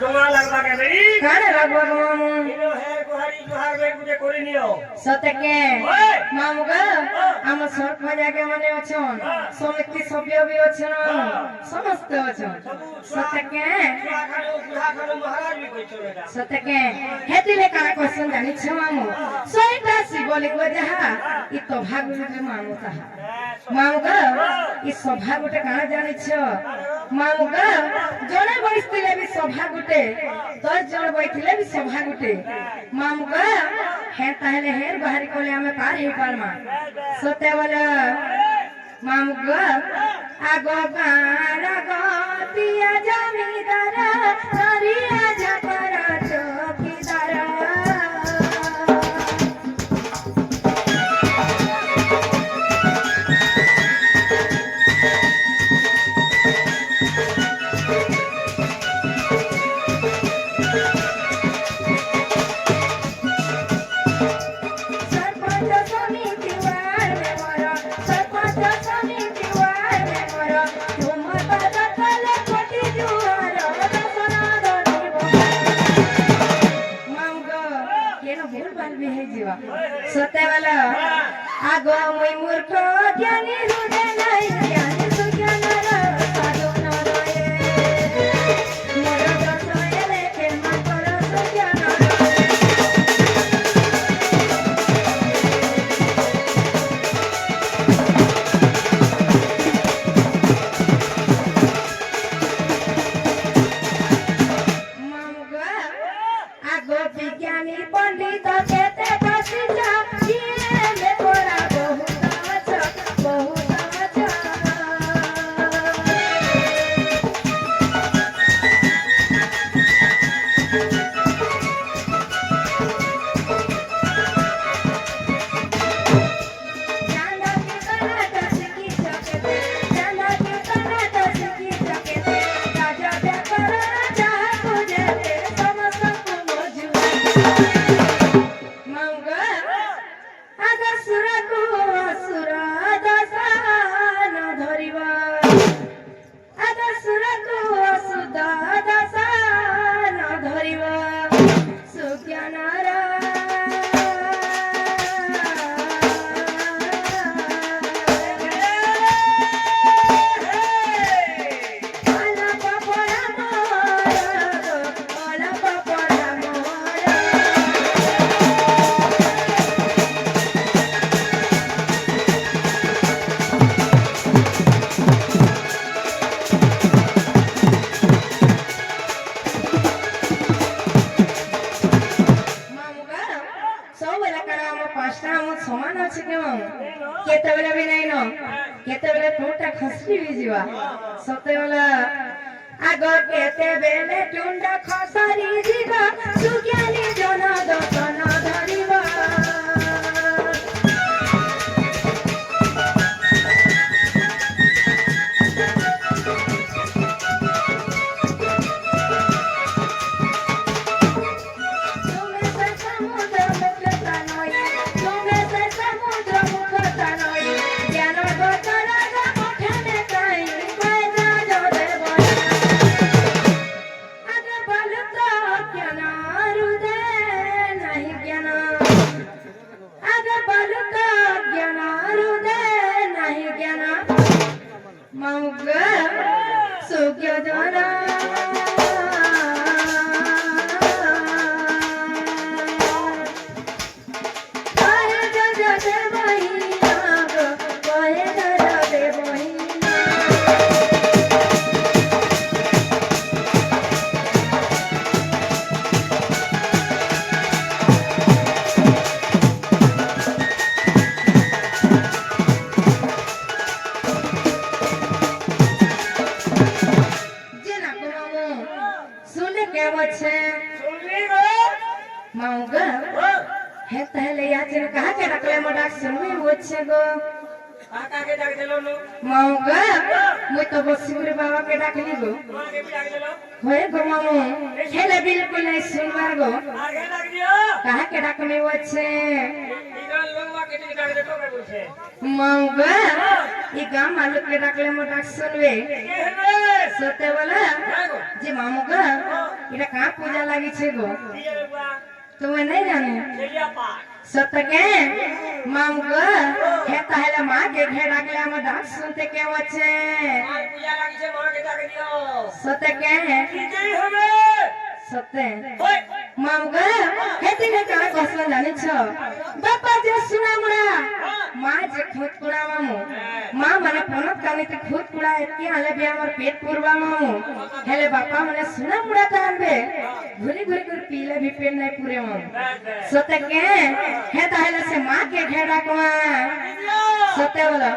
জমা লাগবা কে দেই কানে লাগবা মামু ইনো হে গুহারি গুহার বে গুজে করি নিও সতকে মামু গো আমার সরপঞ্চ আগে মানে আছন সমিতি সভ্য বি আছন সমস্ত আছন সতকে গুহা খানো মহারাজ বি কইছো এটা সতকে হেতিলে কারা কোশ্চেন জানিছ মামু সইটা শিবলিক যাহা ই তো ভাগবতে মামু তাহা মামু গো ই সভা গুটে কানা জানিছ মামু গো জনে বইছিলে বি সভা গুটে 10 জন বইছিলে বি সভা গুটে মামু গো হে তাহলে হের বাহারি কোলে আমি পার হে পারমা সতে বলে মামু গো আগো গানা গতিয়া জমিদার করিয়া ঝাপর চৌকিদার सत्य वाला आगो मुई मूर्ख ज्ञानी रुदे नहीं ज्ञानी सुज्ञान रा साधु न रहे मोर दसये लेखे मातर सुज्ञान मामुगा आगो विज्ञानी पंडित केते समान अच्छे के मामू केते बेला भी नहीं न केते बेला टूटा खसरी भी जीवा सते बेला आगो केते बेले टुंडा खसरी जीवा सुज्ञानी जन दर्शन धरिबा हे तहले याचन कहा के रखले मोडा सुनमी होछे गो काका के डाक देलो नो माऊगा मु तो बसिपुर बाबा के डाकली गो के भी डाक देलो होए गो मामू हेले बिल्कुल नहीं सुनबार गो आगे डाक दियो कहा के डाकमे होछे इगन लोगवा के डाक दे तो के बोलछे माऊगा ई गाम मालूक के डाकले मोडा सुनवे के हेबे सते वाला जी मामूगा এটা কার পূজা লাগিছে গো কি রে বুয়া তুমি নাই জানো চেলিয়া পাঠ সত্য কে মাম গো হে তাহলে মা কে ঘে ডাকলে আমার ডাক শুনতে কেউ আছে আর পূজা লাগিছে মাকে ডাকে দিও সত্য কে ঠিকই হবে সত্য ওই মাম গো হে দিনে কার কষ্ট জানিছ বাবা যে সুনামড়া মা যে খুদ কুড়া মামু মা মানে পনত কানিতে খুদ কুড়া এতি আলে বে আমার পেট পুরবা মামু হেলে বাপা মানে সুনামড়া টানবে ঘুরি ঘুরি করে পিলে भी पेट नहीं पूरे मामू सत्य के है ताहले से माँ के घेरा को सत्य बोला